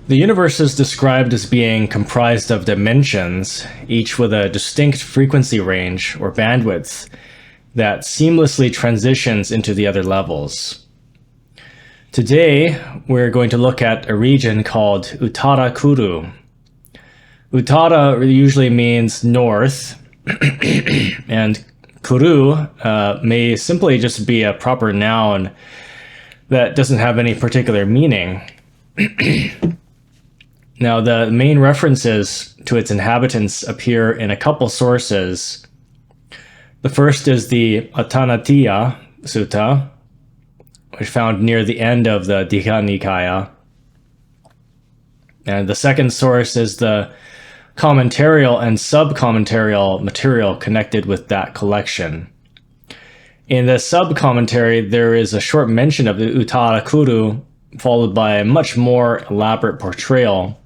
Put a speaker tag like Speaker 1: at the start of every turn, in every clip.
Speaker 1: The universe is described as being comprised of dimensions, each with a distinct frequency range or bandwidth that seamlessly transitions into the other levels. Today, we're going to look at a region called Uttarakuru. Uttara usually means north, and Kuru may simply just be a proper noun that doesn't have any particular meaning. Now, the main references to its inhabitants appear in a couple sources. The first is the Attanatiya Sutta, which is found near the end of the Digha Nikaya. And the second source is the commentarial and sub-commentarial material connected with that collection. In the sub-commentary, there is a short mention of the Uttarakuru, followed by a much more elaborate portrayal.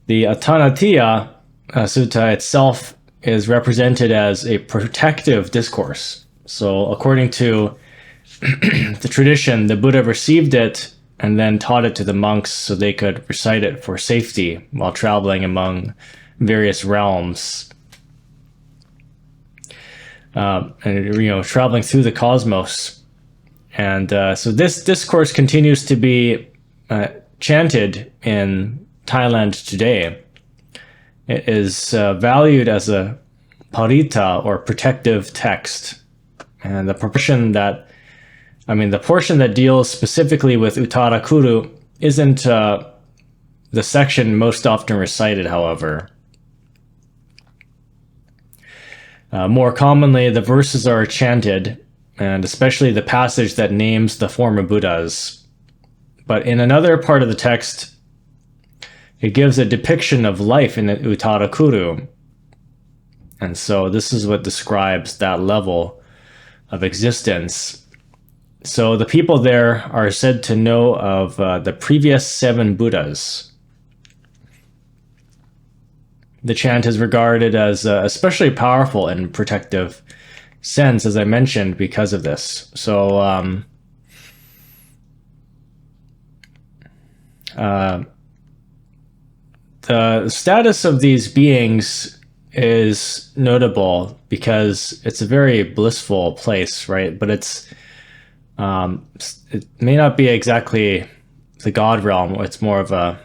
Speaker 1: The Attanatiya Sutta itself is represented as a protective discourse. So according to the tradition, the Buddha received it and then taught it to the monks so they could recite it for safety while traveling among various realms. And traveling through the cosmos. And so this discourse continues to be chanted in Thailand today. It is valued as a parita, or protective text. And the portion that deals specifically with Uttarakuru isn't the section most often recited, however. More commonly, the verses are chanted, and especially the passage that names the former Buddhas. But in another part of the text, it gives a depiction of life in the Uttarakuru. And so this is what describes that level of existence. So the people there are said to know of the previous 7 Buddhas. The chant is regarded as especially powerful in protective sense, as I mentioned, because of this. So the status of these beings is notable because it's a very blissful place, right? But it may not be exactly the God realm. It's more of a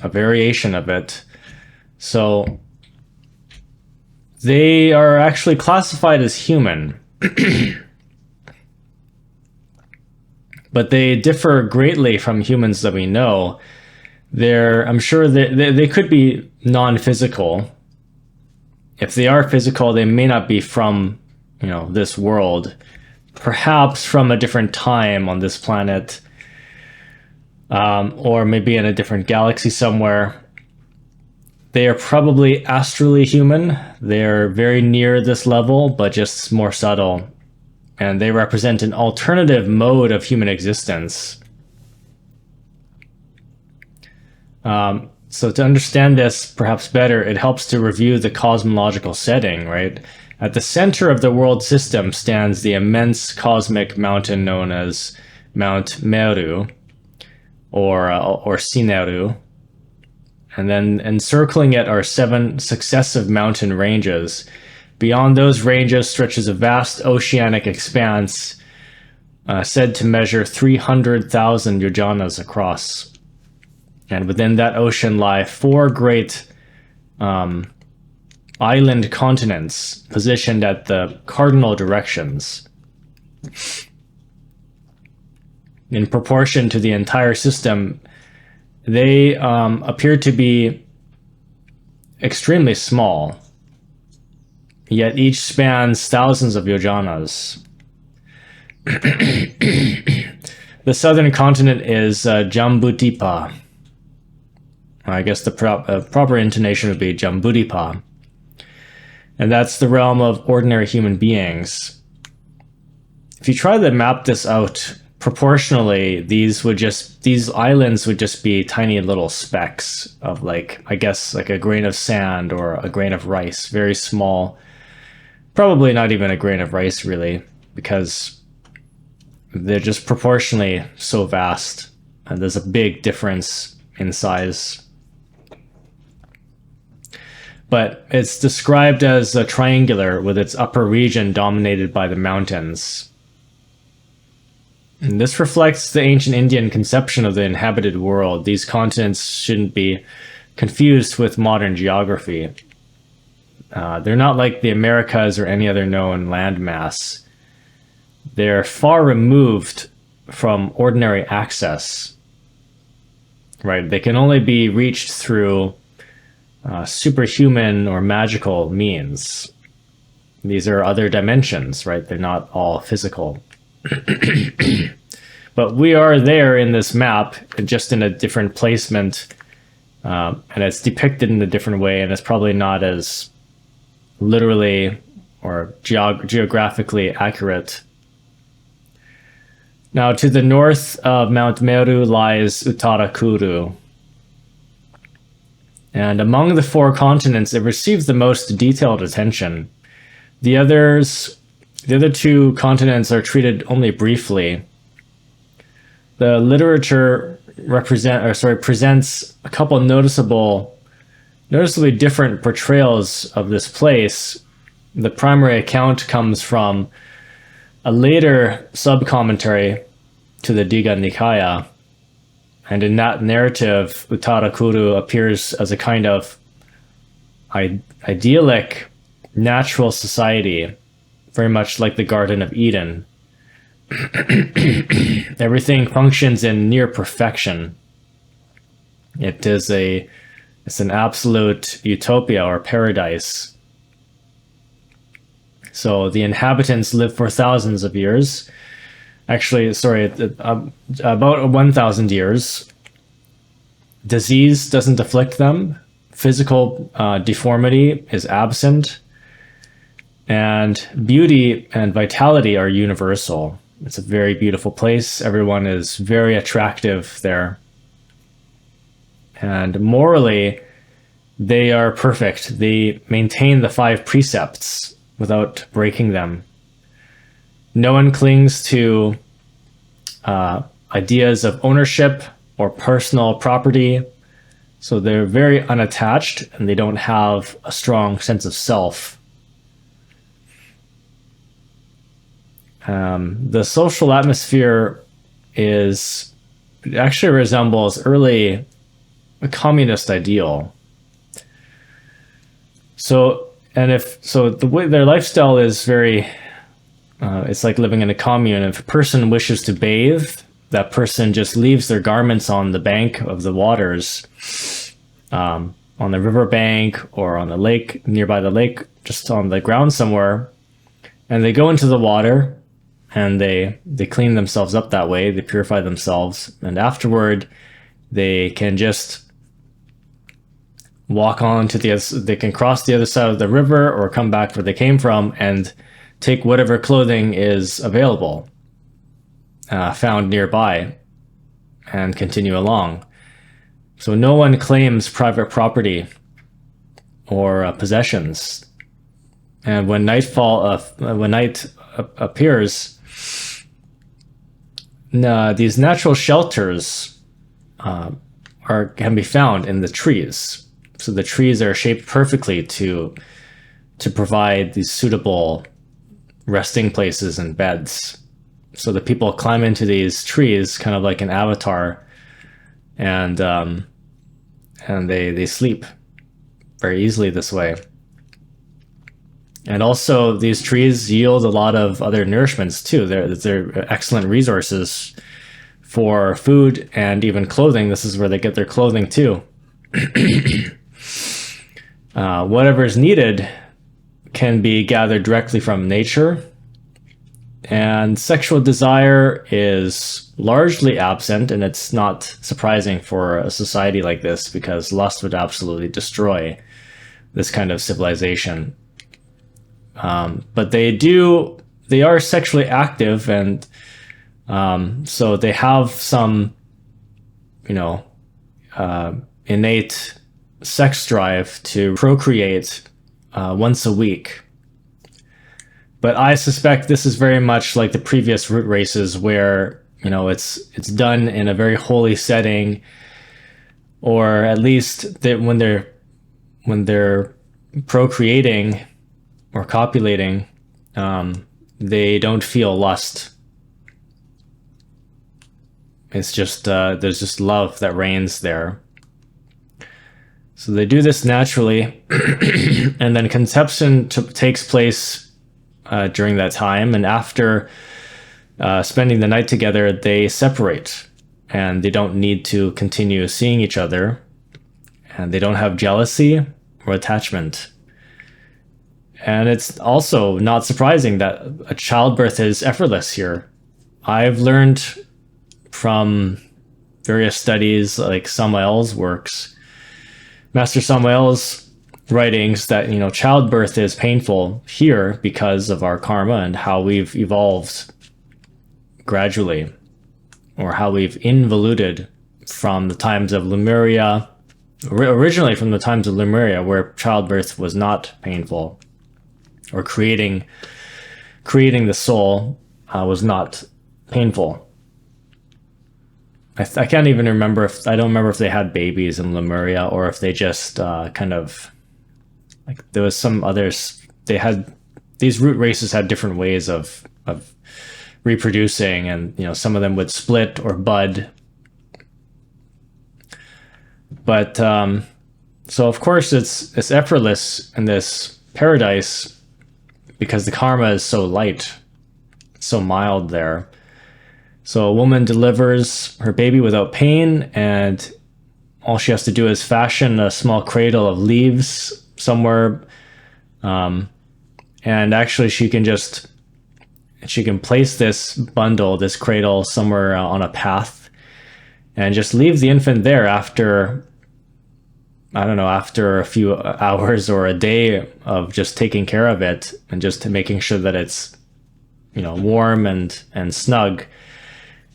Speaker 1: variation of it. So they are actually classified as human, but they differ greatly from humans that we know. I'm sure they could be non-physical. If they are physical, they may not be from, this world. Perhaps from a different time on this planet, or maybe in a different galaxy somewhere. They are probably astrally human. They're very near this level, but just more subtle. And they represent an alternative mode of human existence. So to understand this perhaps better, it helps to review the cosmological setting, right? At the center of the world system stands the immense cosmic mountain known as Mount Meru, or Sineru. And then encircling it are 7 successive mountain ranges. Beyond those ranges stretches a vast oceanic expanse said to measure 300,000 yojanas across. And within that ocean lie 4 great island continents positioned at the cardinal directions. In proportion to the entire system, they appear to be extremely small, yet each spans thousands of yojanas. The southern continent is Jambudvipa. I guess the proper intonation would be Jambudvipa. And that's the realm of ordinary human beings. If you try to map this out proportionally, these islands would just be tiny little specks of like a grain of sand or a grain of rice, very small. Probably not even a grain of rice, really, because they're just proportionally so vast. And there's a big difference in size. But it's described as a triangular with its upper region dominated by the mountains. And this reflects the ancient Indian conception of the inhabited world. These continents shouldn't be confused with modern geography. They're not like the Americas or any other known landmass. They're far removed from ordinary access. Right? They can only be reached through superhuman or magical means. These are other dimensions, right? They're not all physical. But we are there in this map, just in a different placement, and it's depicted in a different way, and it's probably not as literally or geographically accurate. Now, to the north of Mount Meru lies Uttarakuru. And among the 4 continents, it receives the most detailed attention. The other 2 continents are treated only briefly. The literature presents a couple noticeably different portrayals of this place. The primary account comes from a later sub-commentary to the Digha Nikaya. And in that narrative, Uttarakuru appears as a kind of idyllic natural society, very much like the Garden of Eden. Everything functions in near perfection. It's an absolute utopia or paradise. So the inhabitants live for thousands of years. Actually, sorry, about 1,000 years. Disease doesn't afflict them. Physical deformity is absent. And beauty and vitality are universal. It's a very beautiful place. Everyone is very attractive there. And morally, they are perfect. They maintain the 5 precepts without breaking them. No one clings to ideas of ownership or personal property. So they're very unattached and they don't have a strong sense of self. The social atmosphere actually resembles early a communist ideal. So the way their lifestyle is very, it's like living in a commune. If a person wishes to bathe, that person just leaves their garments on the bank of the waters, on the riverbank or on the lake, nearby the lake, just on the ground somewhere, and they go into the water and they clean themselves up that way. They purify themselves, and afterward they can just walk on to they can cross the other side of the river or come back where they came from and take whatever clothing is available, found nearby, and continue along. So no one claims private property or possessions. And when night appears, these natural shelters can be found in the trees. So the trees are shaped perfectly to provide these suitable resting places and beds. So the people climb into these trees, kind of like an avatar, and they sleep very easily this way. And also, these trees yield a lot of other nourishments too. They're excellent resources for food and even clothing. This is where they get their clothing too. Whatever is needed can be gathered directly from nature. And sexual desire is largely absent, and it's not surprising for a society like this because lust would absolutely destroy this kind of civilization. But they are sexually active, and so they have some, innate sex drive to procreate once a week. But I suspect this is very much like the previous root races where, it's done in a very holy setting, or at least that when they're procreating or copulating, they don't feel lust. It's just there's just love that reigns there. So they do this naturally, and then conception takes place during that time, and after spending the night together, they separate, and they don't need to continue seeing each other, and they don't have jealousy or attachment. And it's also not surprising that a childbirth is effortless here. I've learned from various studies like Samael's works, Master Samael's writings, that childbirth is painful here because of our karma and how we've evolved gradually, or how we've involuted from the times of Lemuria, originally from the times of Lemuria, where childbirth was not painful, or creating the soul was not painful. I can't even remember I don't remember if they had babies in Lemuria, or if they just kind of, like, there was some others. They had, these root races had different ways of reproducing, and some of them would split or bud. But so of course it's effortless in this paradise because the karma is so light, so mild there. So a woman delivers her baby without pain, and all she has to do is fashion a small cradle of leaves somewhere, and actually she can place this cradle somewhere on a path, and just leave the infant there after a few hours or a day of just taking care of it, and just making sure that it's warm and snug.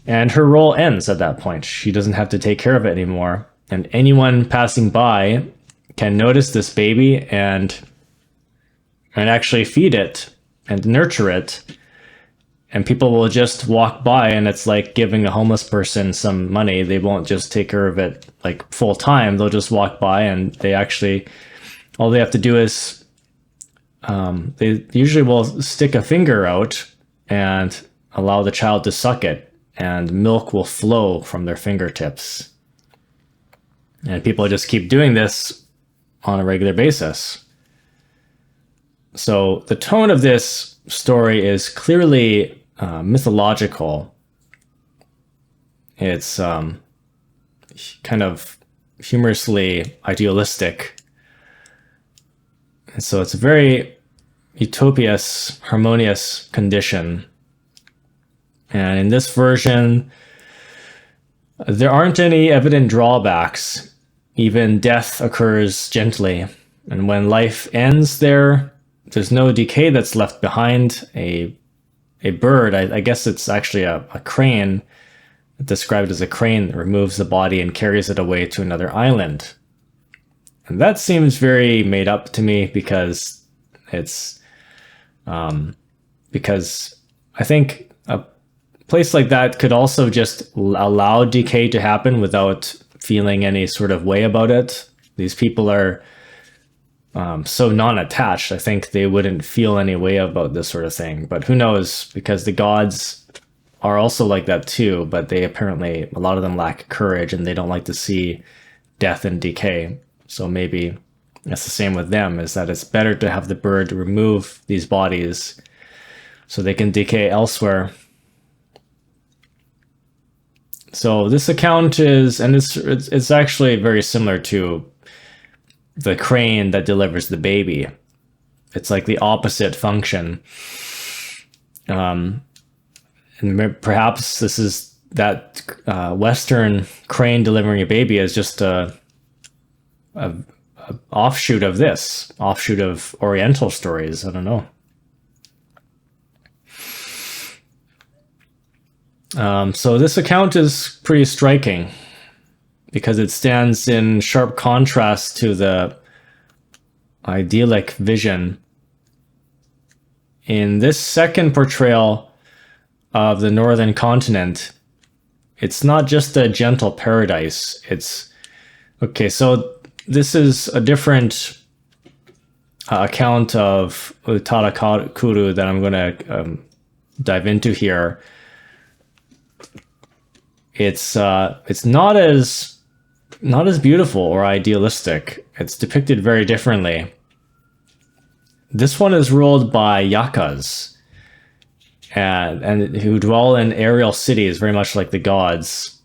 Speaker 1: And her role ends at that point. She doesn't have to take care of it anymore. And anyone passing by can notice this baby and actually feed it and nurture it. And people will just walk by, and it's like giving a homeless person some money. They won't just take care of it like full time. They'll just walk by, and all they have to do is, they usually will stick a finger out and allow the child to suck it, and milk will flow from their fingertips. And people just keep doing this on a regular basis. So the tone of this story is clearly mythological. It's kind of humorously idealistic. And so it's a very utopious, harmonious condition. And in this version, there aren't any evident drawbacks. Even death occurs gently. And when life ends there's no decay that's left behind. A bird, I guess it's actually a crane, described as a crane that removes the body and carries it away to another island. And that seems very made up to me, because because I think a place like that could also just allow decay to happen without feeling any sort of way about it. These people are so non-attached. I think they wouldn't feel any way about this sort of thing. But who knows? Because the gods are also like that too, but a lot of them lack courage, and they don't like to see death and decay. So maybe that's the same with them, is that it's better to have the bird remove these bodies so they can decay elsewhere. So this account it's actually very similar to the crane that delivers the baby. It's like the opposite function. And perhaps this is that Western crane delivering a baby is just a offshoot of this, offshoot of Oriental stories. I don't know. So this account is pretty striking because it stands in sharp contrast to the idyllic vision. In this second portrayal of the northern continent, It's not just a gentle paradise. It's okay. So this is a different account of Uttarakuru that I'm going to dive into here. It's not as beautiful or idealistic. It's depicted very differently. This one is ruled by yakas, and who dwell in aerial cities, very much like the gods,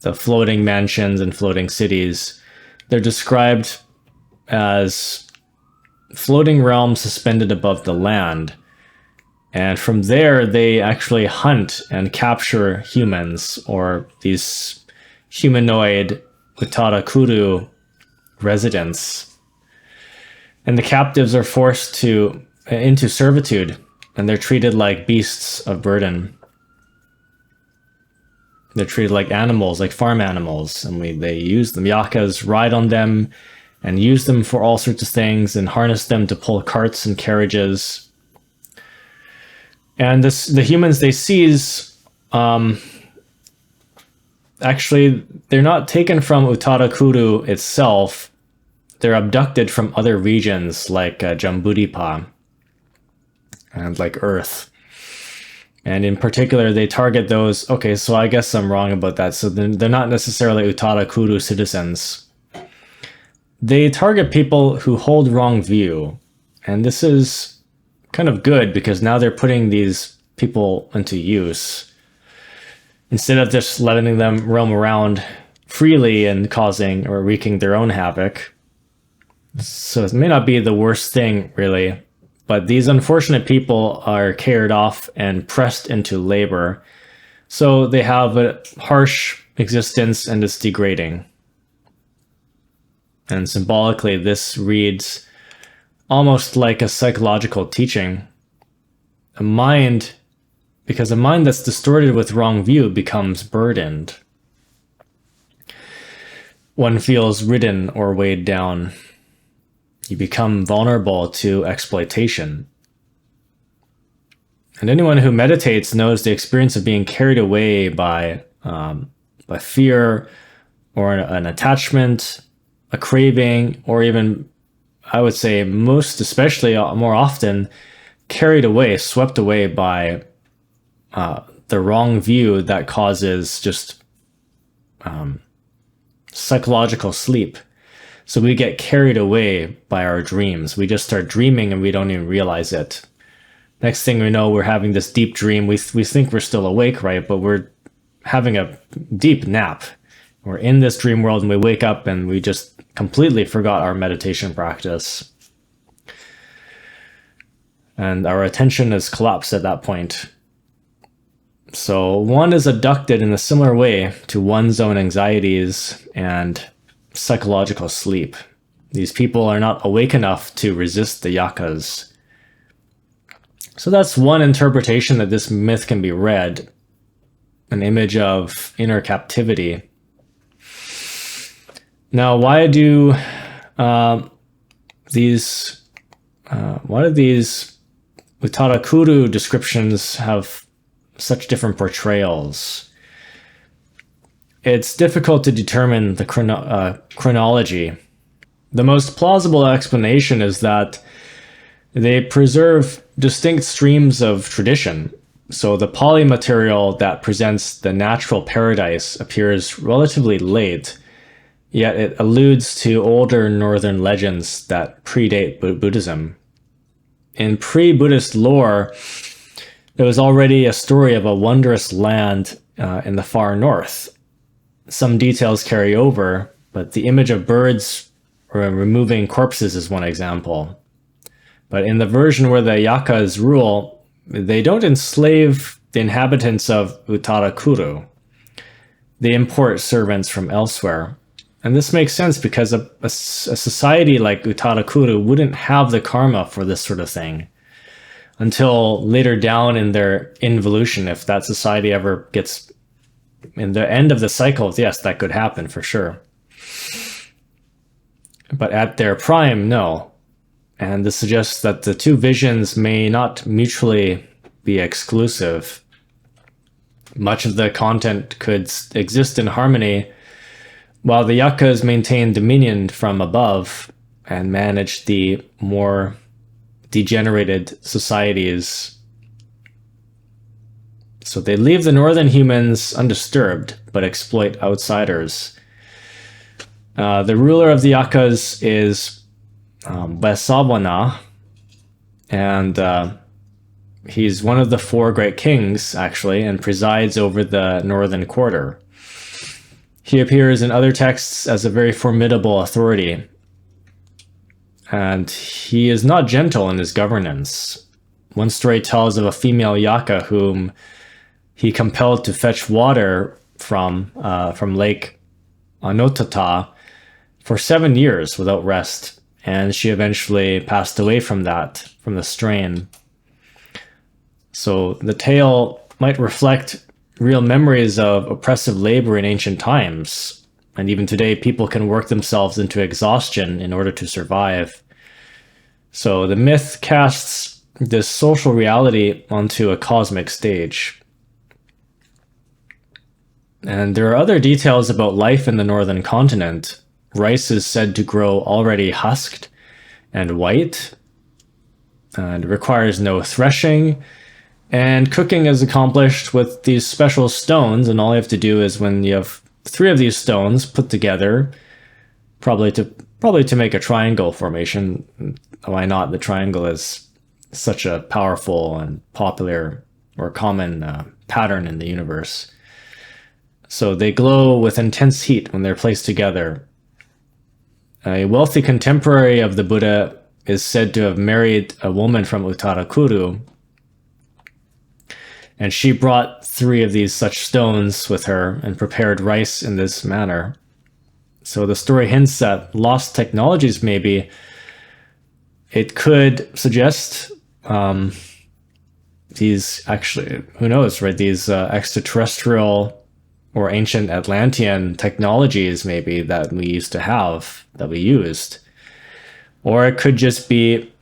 Speaker 1: the floating mansions and floating cities. They're described as floating realms suspended above the land. And from there, they actually hunt and capture humans, or these humanoid Uttarakuru residents. And the captives are forced into servitude, and they're treated like beasts of burden. They're treated like animals, like farm animals, and they use them. Yakas ride on them and use them for all sorts of things and harness them to pull carts and carriages. And the humans they seize, actually, they're not taken from Uttarakuru itself. They're abducted from other regions like Jambudvipa and like Earth. And in particular, they target those. Okay, so I guess I'm wrong about that. So they're not necessarily Uttarakuru citizens. They target people who hold wrong view. And this is kind of good because now they're putting these people into use instead of just letting them roam around freely and causing or wreaking their own havoc. So it may not be the worst thing, really, but these unfortunate people are carried off and pressed into labor. So they have a harsh existence and it's degrading. And symbolically, this reads almost like a psychological teaching. Because a mind that's distorted with wrong view becomes burdened. One feels ridden or weighed down. You become vulnerable to exploitation. And anyone who meditates knows the experience of being carried away by fear or an attachment, a craving, or even, I would say most especially, more often, carried away, swept away by the wrong view that causes just psychological sleep. So we get carried away by our dreams. We just start dreaming and we don't even realize it. Next thing we know, we're having this deep dream. We think we're still awake, right? But we're having a deep nap. We're in this dream world and we wake up and we just completely forgot our meditation practice. And our attention is collapsed at that point. So one is abducted in a similar way to one's own anxieties and psychological sleep. These people are not awake enough to resist the yakas. So that's one interpretation that this myth can be read, an image of inner captivity. Now, why do these Uttarakuru descriptions have such different portrayals? It's difficult to determine the chronology. The most plausible explanation is that they preserve distinct streams of tradition. So the Pali material that presents the natural paradise appears relatively late, yet it alludes to older northern legends that predate Buddhism. In pre-Buddhist lore, there was already a story of a wondrous land in the far north. Some details carry over, but the image of birds removing corpses is one example. But in the version where the yakas rule, they don't enslave the inhabitants of Uttarakuru. They import servants from elsewhere. And this makes sense because a society like Uttarakuru wouldn't have the karma for this sort of thing until later down in their involution. If that society ever gets in the end of the cycle, yes, that could happen for sure. But at their prime, no. And this suggests that the two visions may not mutually be exclusive. Much of the content could exist in harmony, while the yakas maintained dominion from above and managed the more degenerated societies. So they leave the northern humans undisturbed, but exploit outsiders. The ruler of the yakas is Vaisavana, and he's one of the 4 great kings, actually, and presides over the northern quarter. He appears in other texts as a very formidable authority, and he is not gentle in his governance. One story tells of a female yaka whom he compelled to fetch water from Lake Anotata for 7 years without rest, and she eventually passed away from the strain. So the tale might reflect real memories of oppressive labor in ancient times, and even today people can work themselves into exhaustion in order to survive. So the myth casts this social reality onto a cosmic stage. And there are other details about life in the northern continent. Rice is said to grow already husked and white, and requires no threshing, and cooking is accomplished with these special stones, and all you have to do is, when you have 3 of these stones put together, probably to make a triangle formation. Why not? The triangle is such a powerful and popular or common pattern in the universe. So they glow with intense heat when they're placed together. A wealthy contemporary of the Buddha is said to have married a woman from Uttarakuru, and she brought 3 of these such stones with her and prepared rice in this manner. So the story hints at lost technologies, maybe. It could suggest these, actually, who knows, right? These extraterrestrial or ancient Atlantean technologies, maybe, that we used to have, that we used. Or it could just be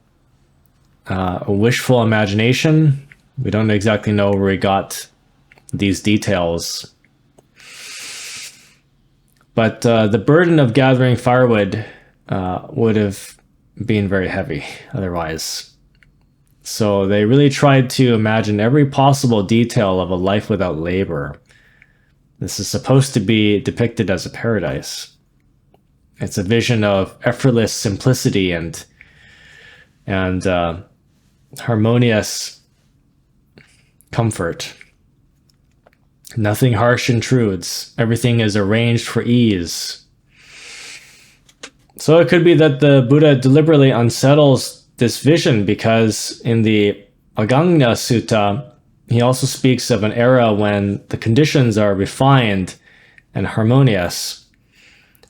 Speaker 1: a wishful imagination. We don't exactly know where we got these details. But the burden of gathering firewood would have been very heavy otherwise. So they really tried to imagine every possible detail of a life without labor. This is supposed to be depicted as a paradise. It's a vision of effortless simplicity and harmonious comfort. Nothing harsh intrudes. Everything is arranged for ease. So it could be that the Buddha deliberately unsettles this vision, because in the Agangna Sutta, he also speaks of an era when the conditions are refined and harmonious.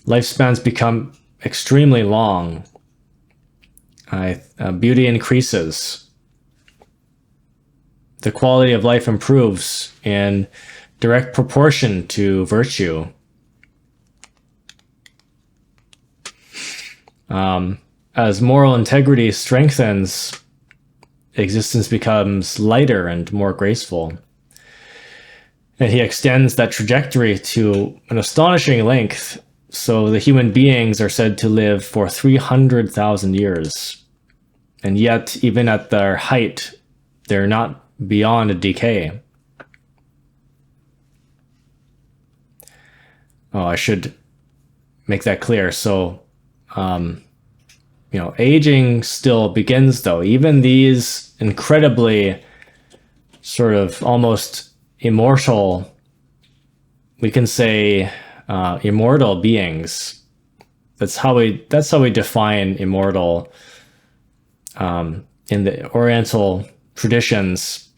Speaker 1: Lifespans become extremely long. Beauty increases. The quality of life improves in direct proportion to virtue. As moral integrity strengthens, existence becomes lighter and more graceful. And he extends that trajectory to an astonishing length. So the human beings are said to live for 300,000 years. And yet, even at their height, they're not beyond a decay. Oh, I should make that clear. So, aging still begins, though. Even these incredibly sort of almost immortal, we can say immortal beings. That's how we define immortal in the Oriental traditions.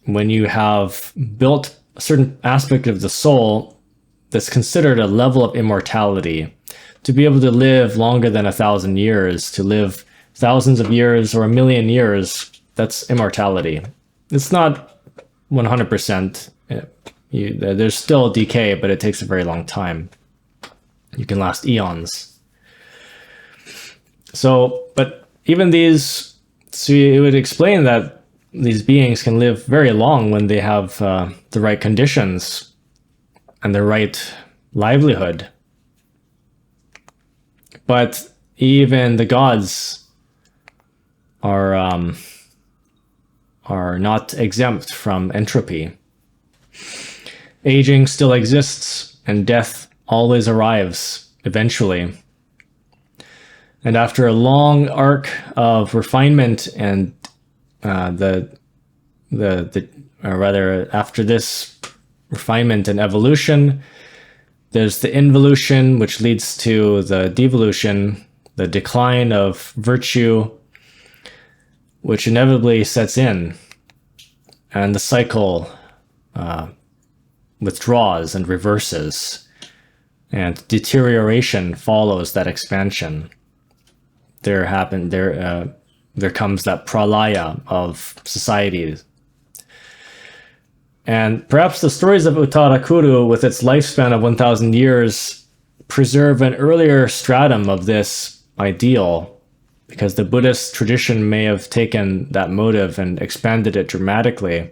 Speaker 1: When you have built a certain aspect of the soul that's considered a level of immortality, to be able to live longer than 1,000 years, to live thousands of years or 1,000,000 years, that's immortality. It's not 100%. There's still decay, but it takes a very long time. You can last eons. So, but even these, so it would explain that these beings can live very long when they have the right conditions and the right livelihood. But even the gods are not exempt from entropy. Aging still exists, and death always arrives eventually. And after a long arc of refinement and after this refinement and evolution, there's the involution, which leads to the devolution, the decline of virtue, which inevitably sets in, and the cycle withdraws and reverses, and deterioration follows that expansion. There comes that pralaya of societies. And perhaps the stories of Uttarakuru, with its lifespan of 1,000 years, preserve an earlier stratum of this ideal, because the Buddhist tradition may have taken that motive and expanded it dramatically.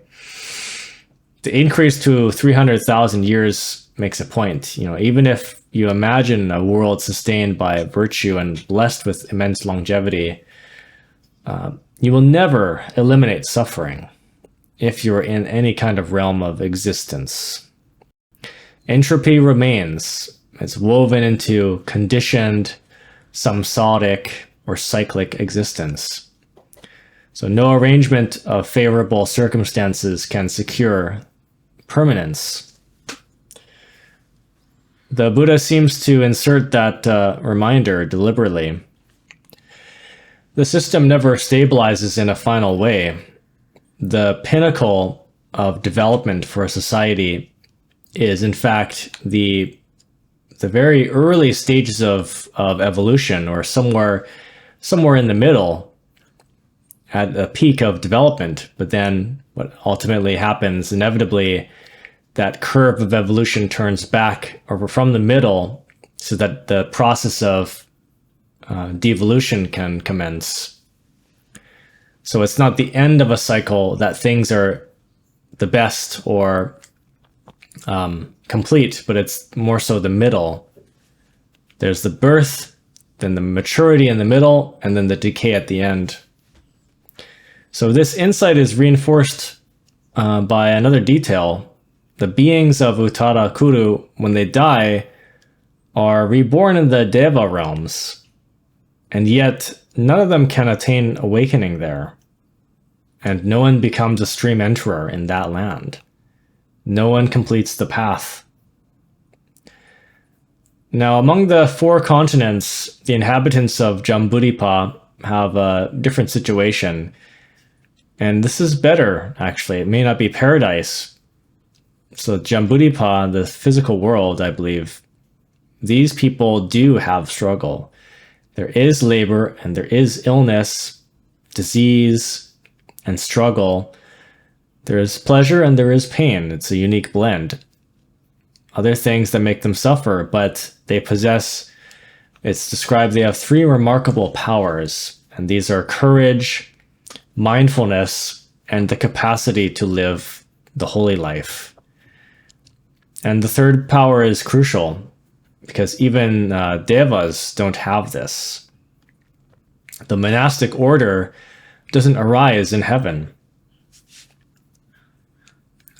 Speaker 1: The increase to 300,000 years makes a point. Even if you imagine a world sustained by virtue and blessed with immense longevity, you will never eliminate suffering if you're in any kind of realm of existence. Entropy remains. It's woven into conditioned, samsaric, or cyclic existence. So no arrangement of favorable circumstances can secure permanence. The Buddha seems to insert that reminder deliberately. The system never stabilizes in a final way. The pinnacle of development for a society is, in fact, the very early stages of evolution, or somewhere in the middle at a peak of development. But then what ultimately happens, inevitably, that curve of evolution turns back over from the middle so that the process of devolution can commence. So it's not the end of a cycle that things are the best or complete, but it's more so the middle. There's the birth, then the maturity in the middle, and then the decay at the end. So this insight is reinforced by another detail. The beings of Uttarakuru, when they die, are reborn in the Deva realms, and yet none of them can attain awakening there. And no one becomes a stream enterer in that land. No one completes the path. Now, among the 4 continents, the inhabitants of Jambudvipa have a different situation. And this is better, actually. It may not be paradise. So Jambudvipa, the physical world, I believe, these people do have struggle. There is labor and there is illness, disease, and struggle. There is pleasure and there is pain. It's a unique blend. Other things that make them suffer, but they possess, it's described they have 3 remarkable powers, and these are courage, mindfulness, and the capacity to live the holy life. And the 3rd power is crucial, because even devas don't have this. The monastic order doesn't arise in heaven.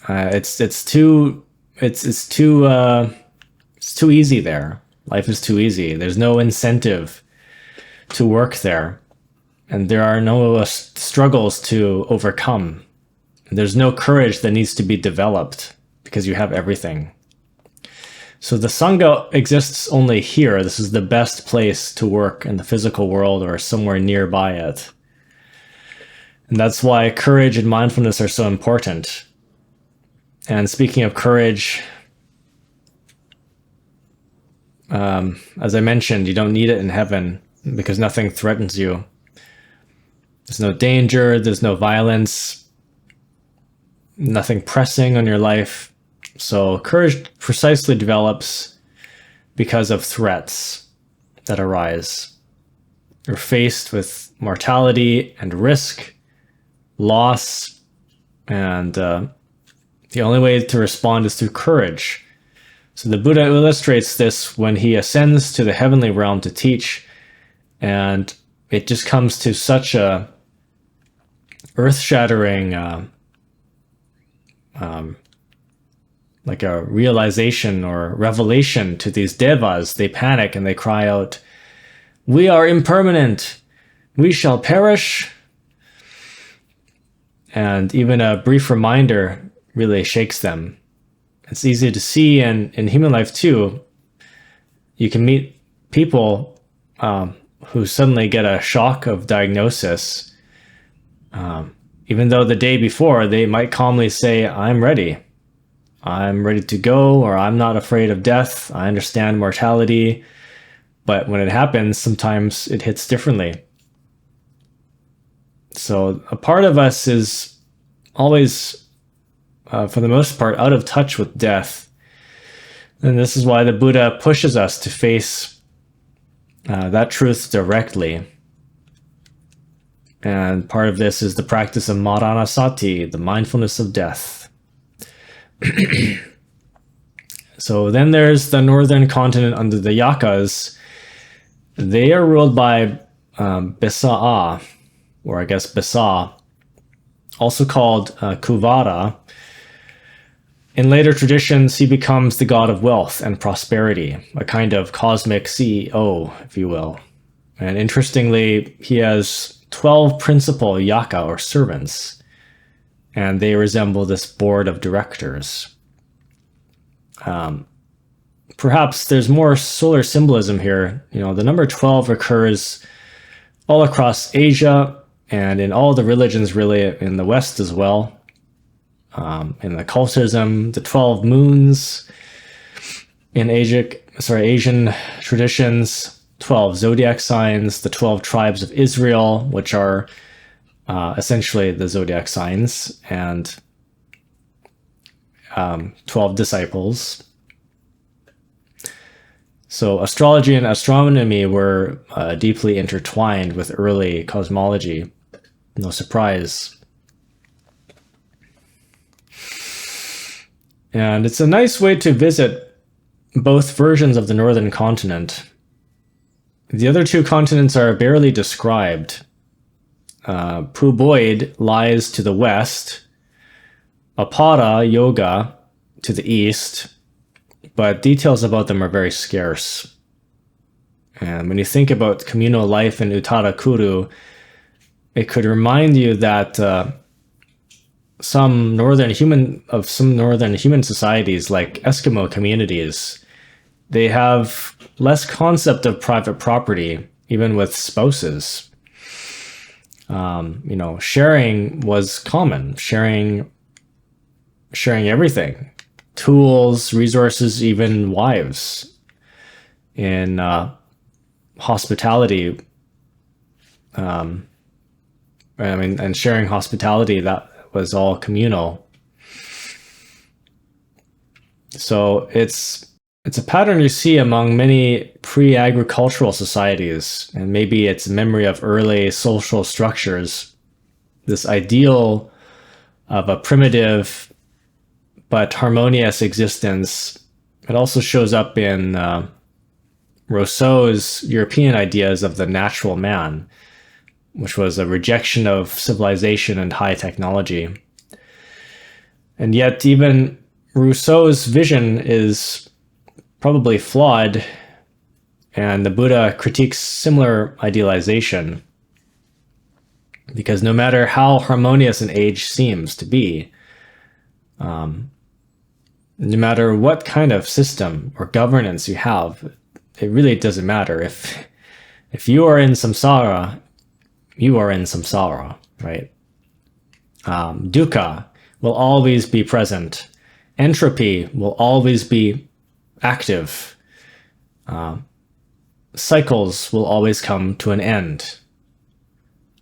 Speaker 1: It's too easy there. Life is too easy. There's no incentive to work there, and there are no struggles to overcome. There's no courage that needs to be developed because you have everything. So the Sangha exists only here. This is the best place to work in the physical world or somewhere nearby it. And that's why courage and mindfulness are so important. And speaking of courage, as I mentioned, you don't need it in heaven because nothing threatens you. There's no danger, there's no violence, nothing pressing on your life. So courage precisely develops because of threats that arise. You're faced with mortality and risk, loss, and the only way to respond is through courage. So the Buddha illustrates this when he ascends to the heavenly realm to teach, and it just comes to such a earth-shattering like a realization or revelation to these devas. They panic and they cry out, "We are impermanent. We shall perish." And even a brief reminder really shakes them. It's easy to see in human life too. You can meet people who suddenly get a shock of diagnosis. Even though the day before they might calmly say, "I'm ready. I'm ready to go," or "I'm not afraid of death. I understand mortality." But when it happens, sometimes it hits differently. So a part of us is always, for the most part, out of touch with death. And this is why the Buddha pushes us to face that truth directly. And part of this is the practice of maranasati, the mindfulness of death. So then there's the northern continent under the Yakas. They are ruled by Bisa'a, or I guess Bisa, also called Kuvara. In later traditions, he becomes the god of wealth and prosperity, a kind of cosmic CEO, if you will. And interestingly, he has 12 principal yaka, or servants, and they resemble this board of directors. Perhaps there's more solar symbolism here. You know, the number 12 occurs all across Asia and in all the religions, really, in the West as well. In the cultism, the 12 moons in Asian traditions, 12 zodiac signs, the 12 tribes of Israel, which are essentially the zodiac signs, and 12 disciples. So astrology and astronomy were deeply intertwined with early cosmology. No surprise. And it's a nice way to visit both versions of the northern continent. The other two continents are barely described. Puboid lies to the west, Apara Yoga to the east, but details about them are very scarce. And when you think about communal life in Uttarakuru, it could remind you that some northern human societies, like Eskimo communities, they have less concept of private property, even with spouses. Sharing was common. Sharing everything. Tools, resources, even wives. In hospitality, and sharing hospitality, that was all communal. So it's a pattern you see among many pre-agricultural societies, and maybe it's a memory of early social structures. This ideal of a primitive but harmonious existence. It also shows up in Rousseau's European ideas of the natural man, which was a rejection of civilization and high technology. And yet even Rousseau's vision is probably flawed, and the Buddha critiques similar idealization. Because no matter how harmonious an age seems to be, no matter what kind of system or governance you have, it really doesn't matter. If you are in samsara, you are in samsara, right? Dukkha will always be present. Entropy will always be active. Cycles will always come to an end.